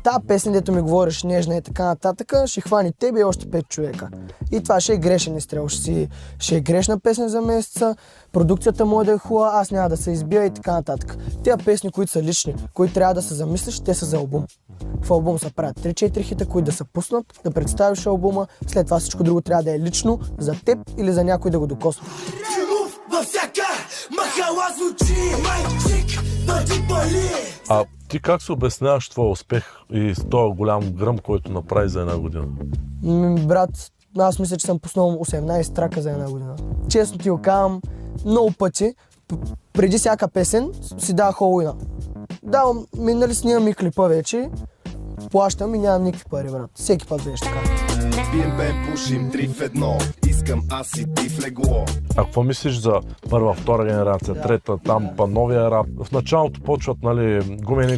Та песен, дето ми говориш нежна и така нататък, ще хвани тебе и още 5 човека. И това ще е грешен изстрел, ще е грешна песен за месеца, продукцията може да е хубава, аз няма да се избия и така нататък. Тия песни, които са лични, които трябва да се замислиш, те са за албум. В албум се правят 3-4 хита, които да се пуснат, да представиш албума, след това всичко друго трябва да е лично за теб или за някой да го докосва. А ти как се обясняваш твой успех и с този голям гръм, който направи за една година? Брат, аз мисля, че съм пуснал 18 трака за една година. Честно ти го казвам, много пъти, преди всяка песен си давах Холуина. Давам, нали снимам и клипа вече, плащам и нямам никакви пари, брат. Всеки път беше така. BNB пушим 3 в 1, искам аз и ти в легло. А какво мислиш за първа, втора генерация, трета, там па новия рап? В началото почват, нали, гумени